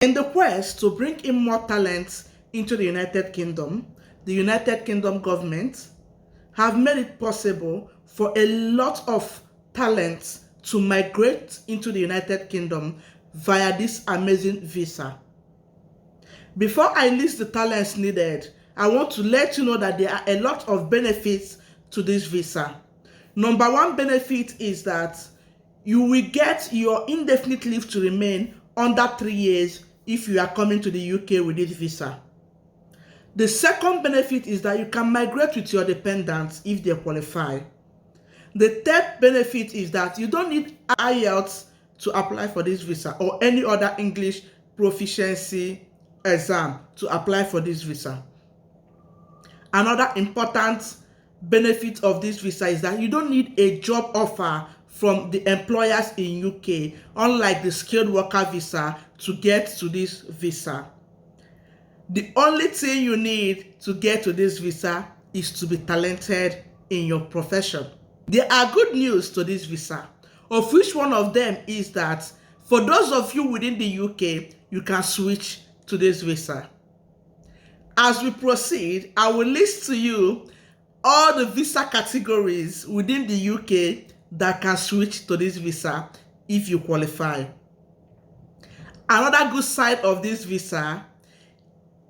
In the quest to bring in more talent into the United Kingdom, the United Kingdom government have made it possible for a lot of talents to migrate into the United Kingdom via this amazing visa. Before I list the talents needed, I want to let you know that there are a lot of benefits to this visa. Number one benefit is that you will get your indefinite leave to remain under 3 years if you are coming to the UK with this visa. The second benefit is that you can migrate with your dependents if they qualify. The third benefit is that you don't need Ielts to apply for this visa or any other English proficiency exam to apply for this visa. Another important benefit of this visa is that you don't need a job offer from the employers in UK, unlike the skilled worker visa, to get to this visa. The only thing you need to get to this visa is to be talented in your profession. There are good news to this visa, of which one of them is that for those of you within the UK, you can switch to this visa. As we proceed, I will list to you all the visa categories within the UK that can switch to this visa if you qualify. Another good side of this visa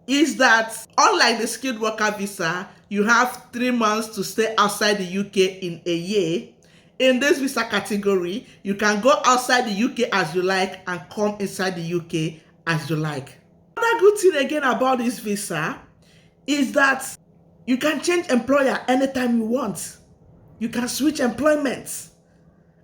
is that unlike the skilled worker visa, you have 3 months to stay outside the UK in a year. In this visa category, you can go outside the UK as you like and come inside the UK as you like. Another good thing again about this visa is that you can change employer anytime you want. You can switch employment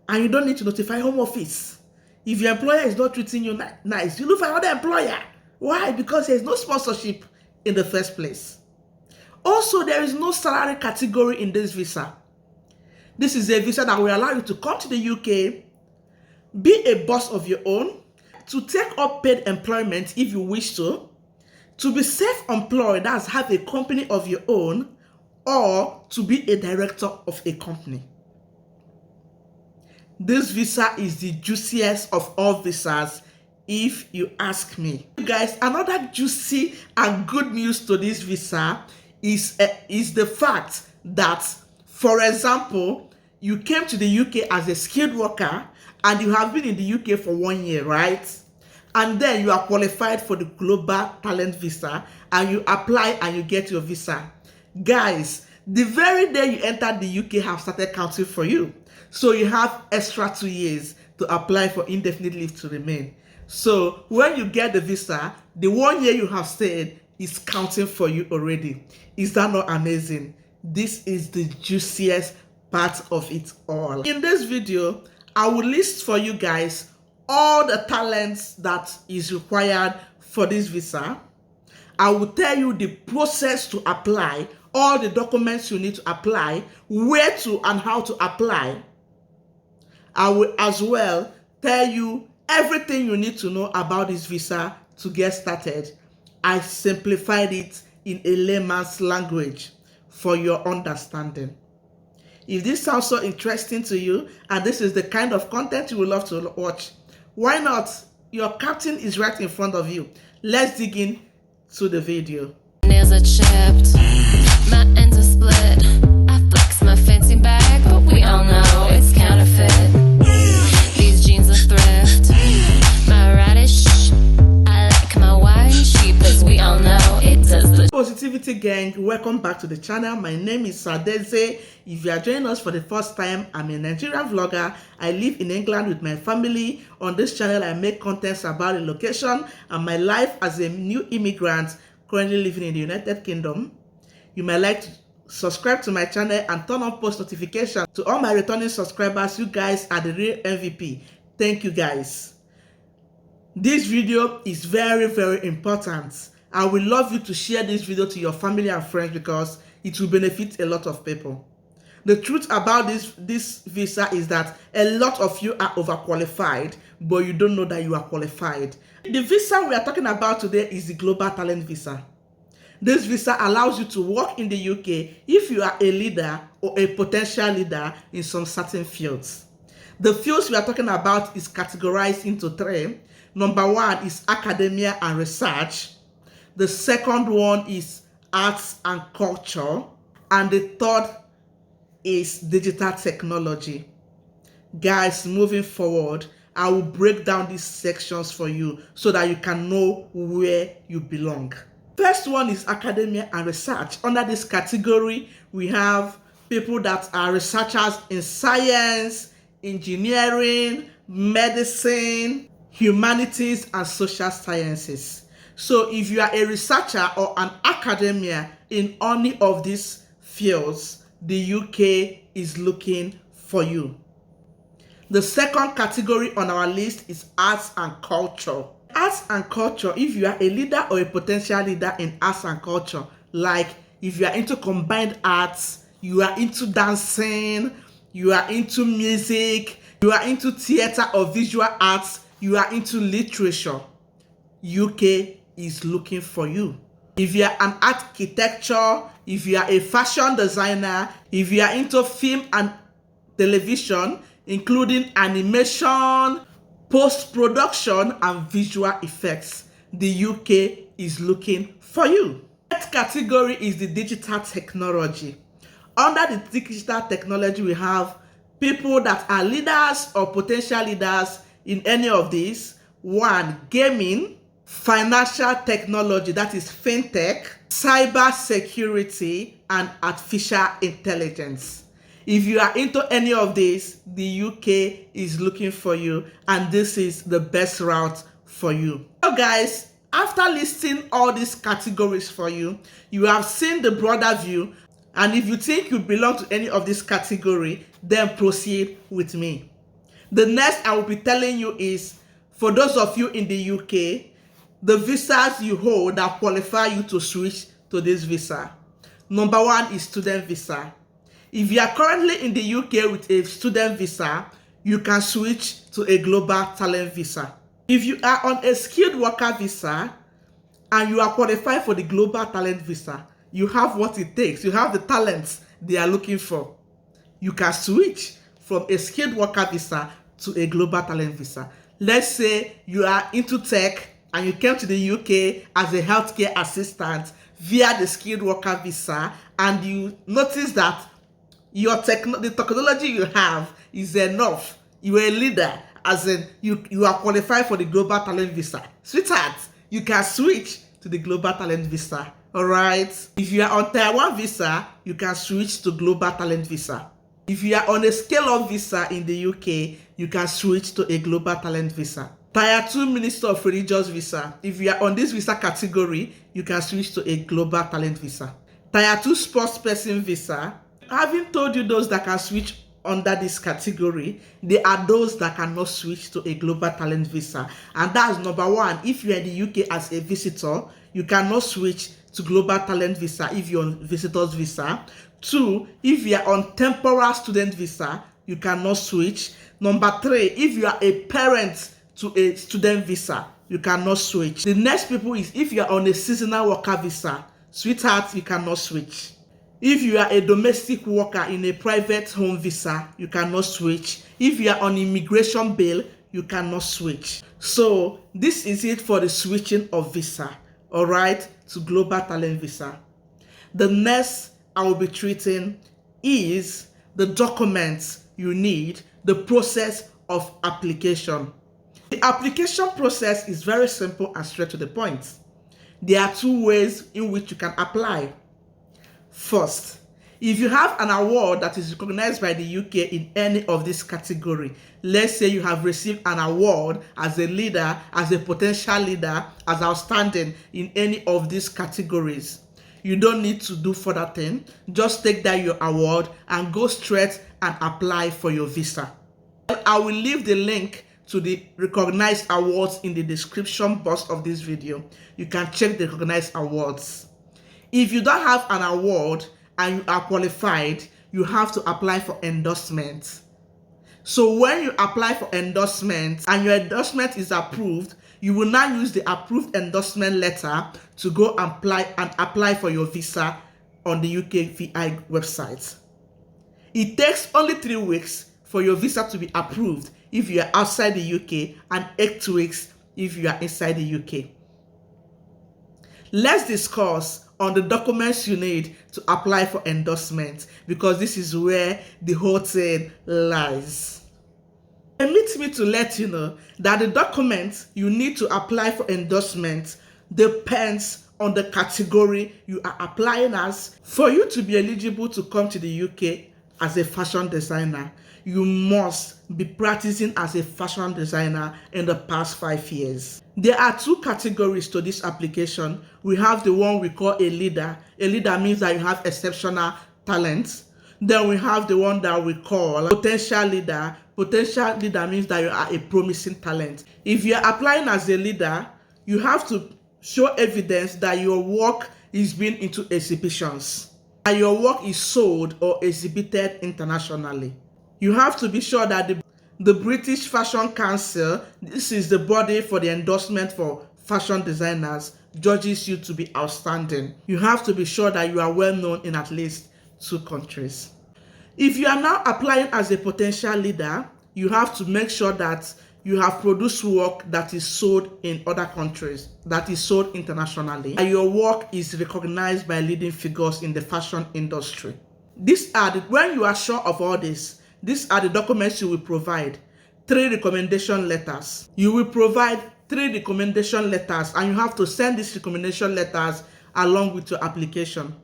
and you don't need to notify Home Office. If your employer is not treating you nice, you look for another employer. Why? Because there's no sponsorship in the first place. Also, there is no salary category in this visa. This is a visa that will allow you to come to the UK, be a boss of your own, to take up paid employment if you wish to be self-employed, that's have a company of your own, or to be a director of a company. This visa is the juiciest of all visas, if you ask me. Guys, another juicy and good news to this visa is the fact that, for example, you came to the UK as a skilled worker and you have been in the UK for 1 year, right? And then you are qualified for the global talent visa and you apply and you get your visa. Guys, the very day you entered the UK have started counting for you. So you have extra 2 years to apply for indefinite leave to remain. So when you get the visa, the 1 year you have stayed is counting for you already. Is that not amazing? This is the juiciest part of it all. In this video, I will list for you guys all the talents that is required for this visa. I will tell you the process to apply, all the documents you need to apply, where to and how to apply. I will as well tell you everything you need to know about this visa to get started. I simplified it in a layman's language for your understanding. If this sounds so interesting to you and this is the kind of content you would love to watch, why not? Your captain is right in front of you. Let's dig in to the video. Nails are chipped, my ends are split. I flex my fancy bag, but we all know it's counterfeit. These jeans are thrift, my radish. I like my wine cheap, as we all know it does the Positivity gang, welcome back to the channel. My name is Sadeze. If you are joining us for the first time, I'm a Nigerian vlogger. I live in England with my family. On this channel, I make contents about the location and my life as a new immigrant currently living in the United Kingdom. You might like to subscribe to my channel and turn on post notifications. To all my returning subscribers, you guys are the real MVP. Thank you guys. This video is very, very important. I would love you to share this video to your family and friends because it will benefit a lot of people. The truth about this visa is that a lot of you are overqualified, but you don't know that you are qualified. The visa we are talking about today is the Global Talent Visa. This visa allows you to work in the UK if you are a leader or a potential leader in some certain fields. The fields we are talking about is categorized into 3. Number one is academia and research. The second one is arts and culture. And the third is digital technology. Guys, moving forward, I will break down these sections for you so that you can know where you belong. First one is academia and research. Under this category, we have people that are researchers in science, engineering, medicine, humanities, and social sciences. So if you are a researcher or an academia in any of these fields, the UK is looking for you. The second category on our list is arts and culture. Arts and culture, if you are a leader or a potential leader in arts and culture, like if you are into combined arts, you are into dancing, you are into music, you are into theater or visual arts, you are into literature, UK is looking for you. If you are an architecture, if you are a fashion designer, if you are into film and television, including animation, post-production, and visual effects, the UK is looking for you. Next category is the digital technology. Under the digital technology, we have people that are leaders or potential leaders in any of these. One, gaming, financial technology, that is fintech, cyber security, and artificial intelligence. If you are into any of these, the UK is looking for you, and this is the best route for you. So guys, after listing all these categories for you, you have seen the broader view, and if you think you belong to any of this category, then proceed with me. The next I will be telling you is, for those of you in the UK, the visas you hold that qualify you to switch to this visa. Number one is student visa. If you are currently in the UK with a student visa, you can switch to a global talent visa. If you are on a skilled worker visa and you are qualified for the global talent visa, you have what it takes. You have the talents they are looking for. You can switch from a skilled worker visa to a global talent visa. Let's say you are into tech and you came to the UK as a healthcare assistant via the skilled worker visa, and you notice that the technology you have is enough. You are a leader, as in you are qualified for the global talent visa. Sweetheart, you can switch to the global talent visa. Alright? If you are on Tier 1 visa, you can switch to global talent visa. If you are on a scale-up visa in the UK, you can switch to a global talent visa. Tier 2 Minister of Religious visa. If you are on this visa category, you can switch to a global talent visa. Tier 2 Sports Person visa. Having told you those that can switch under this category, there are those that cannot switch to a global talent visa. And that's number one, if you are in the UK as a visitor, you cannot switch to global talent visa if you're on visitor's visa. Two, if you are on temporary student visa, you cannot switch. Number three, if you are a parent to a student visa, you cannot switch. The next people is if you are on a seasonal worker visa, sweetheart, you cannot switch. If you are a domestic worker in a private home visa, you cannot switch. If you are on immigration bail, you cannot switch. So this is it for the switching of visa, all right, to global talent visa. The next I will be treating is the documents you need, the process of application. The application process is very simple and straight to the point. There are two ways in which you can apply. First, if you have an award that is recognized by the UK in any of this category, let's say you have received an award as a leader, as a potential leader, as outstanding in any of these categories, you don't need to do further thing. Just take that your award and go straight and apply for your visa. I will leave the link to the recognized awards in the description box of this video. You can check the recognized awards. If you don't have an award and you are qualified, you have to apply for endorsement. So when you apply for endorsement and your endorsement is approved, you will now use the approved endorsement letter to go and apply for your visa on the UK VI website. It takes only 3 weeks for your visa to be approved if you are outside the UK and 8 weeks if you are inside the UK. Let's discuss on the documents you need to apply for endorsement, because this is where the whole thing lies. Permit me to let you know that the documents you need to apply for endorsement depends on the category you are applying as. For you to be eligible to come to the UK as a fashion designer, you must be practicing as a fashion designer in the past 5 years. There are 2 categories to this application. We have the one we call a leader. A leader means that you have exceptional talents. Then we have the one that we call potential leader. Potential leader means that you are a promising talent. If you are applying as a leader, you have to show evidence that your work is being into exhibitions, that your work is sold or exhibited internationally. You have to be sure that the British Fashion Council, this is the body for the endorsement for fashion designers, judges you to be outstanding. You have to be sure that you are well known in at least 2 countries. If you are now applying as a potential leader, you have to make sure that you have produced work that is sold in other countries, that is sold internationally, and your work is recognized by leading figures in the fashion industry. When you are sure of all this, these are the documents you will provide. 3 recommendation letters. You will provide 3 recommendation letters, and you have to send these recommendation letters along with your application.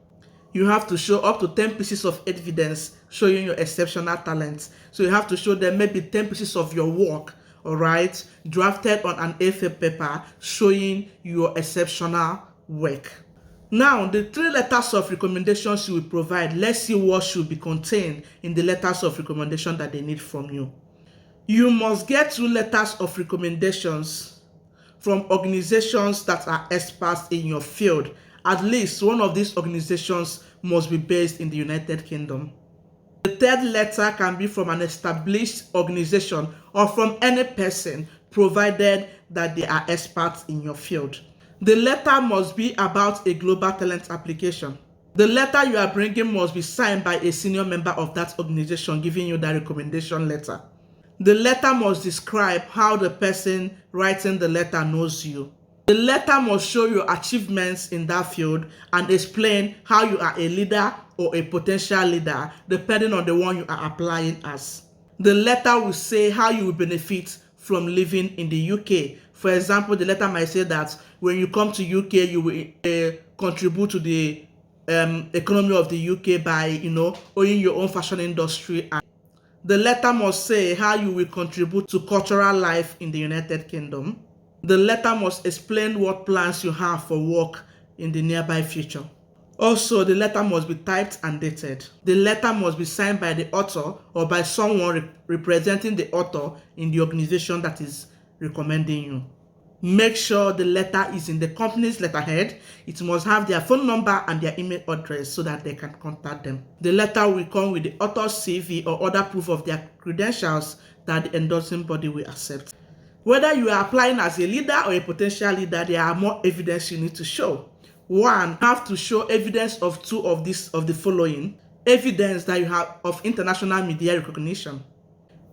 You have to show up to 10 pieces of evidence showing your exceptional talents. So you have to show them maybe 10 pieces of your work, all right, drafted on an A4 paper showing your exceptional work. Now, the 3 letters of recommendations you will provide, let's see what should be contained in the letters of recommendation that they need from you. You must get 2 letters of recommendations from organizations that are experts in your field. At least one of these organizations must be based in the United Kingdom. The 3rd letter can be from an established organization or from any person, provided that they are experts in your field. The letter must be about a global talent application. The letter you are bringing must be signed by a senior member of that organization giving you that recommendation letter. The letter must describe how the person writing the letter knows you. The letter must show your achievements in that field and explain how you are a leader or a potential leader, depending on the one you are applying as. The letter will say how you will benefit from living in the UK. For example, the letter might say that when you come to UK, you will contribute to the economy of the UK by, owning your own fashion industry. And the letter must say how you will contribute to cultural life in the United Kingdom. The letter must explain what plans you have for work in the nearby future. Also, the letter must be typed and dated. The letter must be signed by the author or by someone representing the author in the organization that is recommending you. Make sure the letter is in the company's letterhead. It must have their phone number and their email address so that they can contact them. The letter will come with the author's CV or other proof of their credentials that the endorsing body will accept. Whether you are applying as a leader or a potential leader, there are more evidence you need to show. 1, you have to show evidence of 2 of the following. Evidence that you have of international media recognition.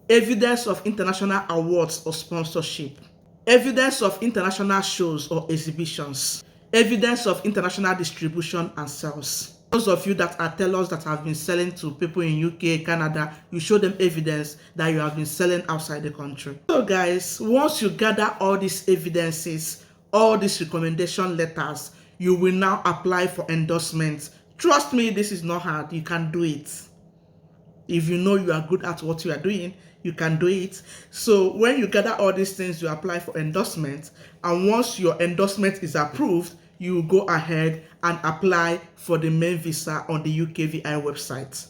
Evidence of international awards or sponsorship. Evidence of international shows or exhibitions. Evidence of international distribution and sales. Those of you that are tellers that have been selling to people in UK, Canada, you show them evidence that you have been selling outside the country. So guys, once you gather all these evidences, all these recommendation letters, you will now apply for endorsement. Trust me, this is not hard. You can do it. If you know you are good at what you are doing, you can do it. So when you gather all these things, you apply for endorsement. And once your endorsement is approved, you go ahead and apply for the main visa on the UKVI website.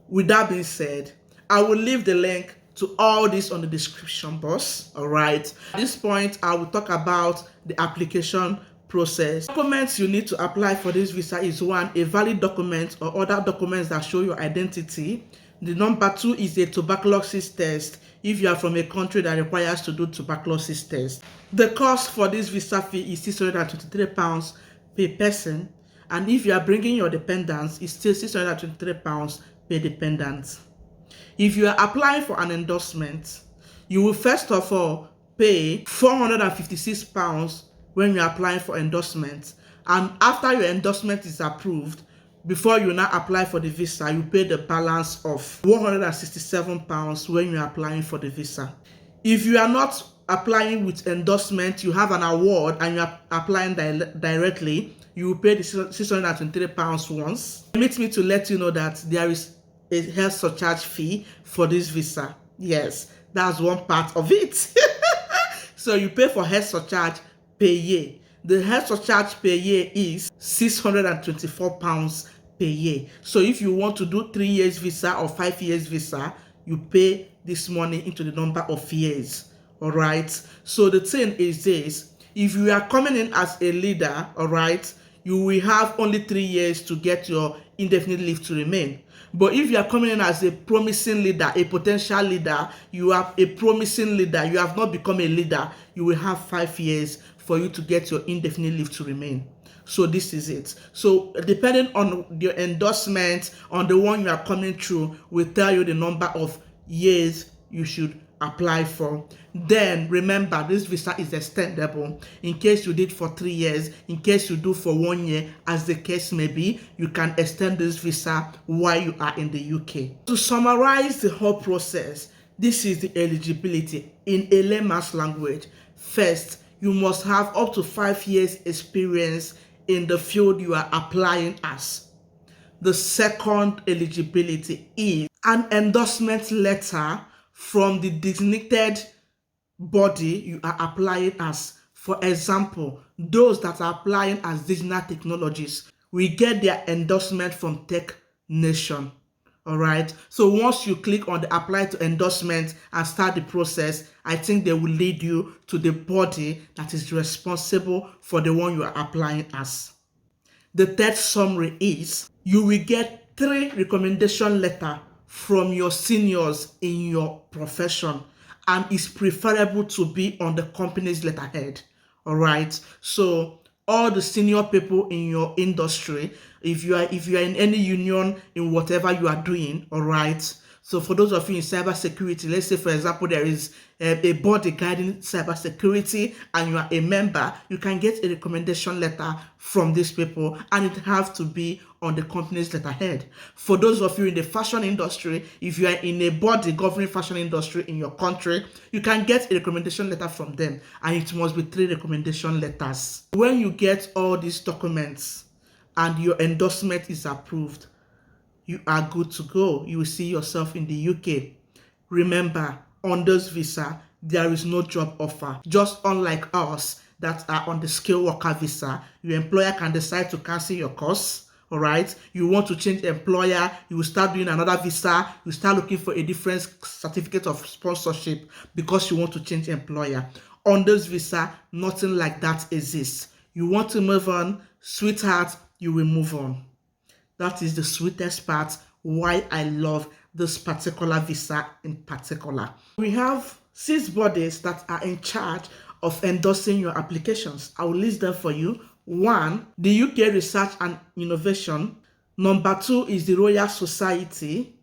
With that being said, I will leave the link to all this on the description box. All right. At this point, I will talk about the application process. Documents you need to apply for this visa is 1, a valid document or other documents that show your identity. The number 2 is a tuberculosis test if you are from a country that requires to do tuberculosis test. The cost for this visa fee is £623 per person, and if you are bringing your dependents, it's still £623 per dependent. If you are applying for an endorsement, you will first of all pay £456 when you're applying for endorsement. And after your endorsement is approved, before you now apply for the visa, you pay the balance of £167 when you're applying for the visa. If you are not applying with endorsement, you have an award and you are applying directly, you will pay the £623 once. Permit me to let you know that there is a health surcharge fee for this visa. Yes, that's one part of it. So you pay for health surcharge per year. The health surcharge per year is £624 per year. So if you want to do 3 years visa or 5 years visa, you pay this money into the number of years. All right. So the thing is this: if you are coming in as a leader, all right, you will have only 3 years to get your indefinite leave to remain. But if you are coming in as a promising leader, a potential leader, you are a promising leader, you have not become a leader, you will have 5 years for you to get your indefinite leave to remain. So this is it. So depending on your endorsement, on the one you are coming through, will tell you the number of years you should apply for. Then remember, this visa is extendable. In case you did for 3 years, in case you do for 1 year, as the case may be, you can extend this visa while you are in the UK. To summarize the whole process, this is the eligibility in a layman's language. First, you must have up to 5 years experience in the field you are applying as. The second eligibility is an endorsement letter from the designated body you are applying as. For example, those that are applying as digital technologies will get their endorsement from Tech Nation. All right. So once you click on the apply to endorsement and start the process, I think they will lead you to the body that is responsible for the one you are applying as. The third summary is you will get 3 recommendation letters from your seniors in your profession, and it's preferable to be on the company's letterhead. All right. So all the senior people in your industry, if you are in any union in whatever you are doing, all right. So for those of you in cybersecurity, let's say for example there is a body guiding cybersecurity and you are a member, you can get a recommendation letter from these people, and it has to be on the company's letterhead. For those of you in the fashion industry, if you are in a body governing fashion industry in your country, you can get a recommendation letter from them, and it must be 3 recommendation letters. When you get all these documents and your endorsement is approved, you are good to go. You will see yourself in the UK. Remember, on this visa, there is no job offer. Just unlike us that are on the skilled worker visa, your employer can decide to cancel your course. All right. You want to change employer, you will start doing another visa, you start looking for a different certificate of sponsorship because you want to change employer. On this visa, nothing like that exists. You want to move on, sweetheart, you will move on. That is the sweetest part, why I love this particular visa in particular. We have 6 bodies that are in charge of endorsing your applications. I will list them for you. 1, the UK Research and Innovation. Number 2 is the Royal Society.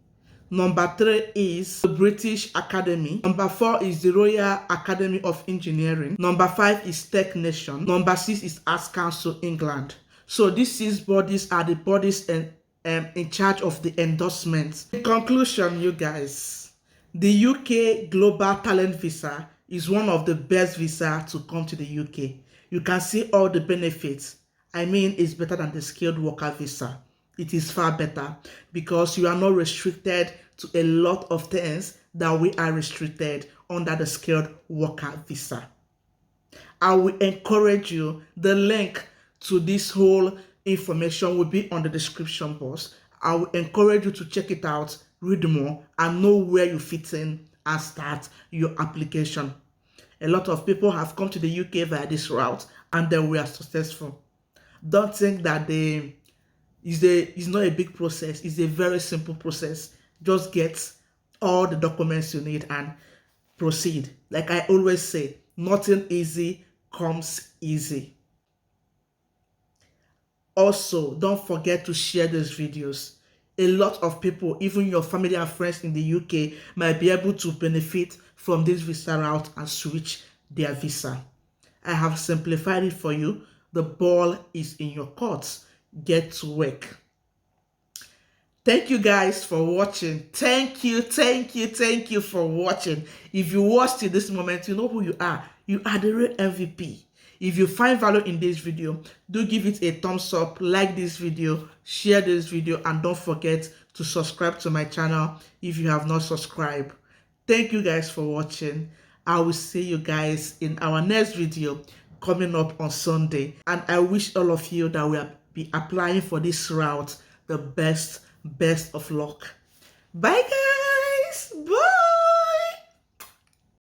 Number 3 is the British Academy. Number 4 is the Royal Academy of Engineering. Number 5 is Tech Nation. Number 6 is Arts Council England. So these 6 bodies are the bodies in charge of the endorsements. In conclusion, you guys, the UK Global Talent Visa is one of the best visas to come to the UK. You can see all the benefits. I mean, it's better than the skilled worker visa. It is far better because you are not restricted to a lot of things that we are restricted under the skilled worker visa. I will encourage you, the link to this whole information will be on the description box. I will encourage you to check it out, read more, and know where you fit in and start your application. A lot of people have come to the UK via this route and they were successful. Don't think that it's not a big process. It's a very simple process. Just get all the documents you need and proceed. Like I always say, nothing easy comes easy. Also, don't forget to share these videos. A lot of people, even your family and friends in the UK, might be able to benefit from this visa route and switch their visa. I have simplified it for you. The ball is in your court. Get to work. Thank you guys for watching. Thank you for watching. If you watched to this moment, you know who you are. You are the real MVP. If you find value in this video, do give it a thumbs up, like this video, share this video, and don't forget to subscribe to my channel if you have not subscribed. Thank you guys for watching. I will see you guys in our next video coming up on Sunday. And I wish all of you that will be applying for this route the best of luck. Bye guys. Bye.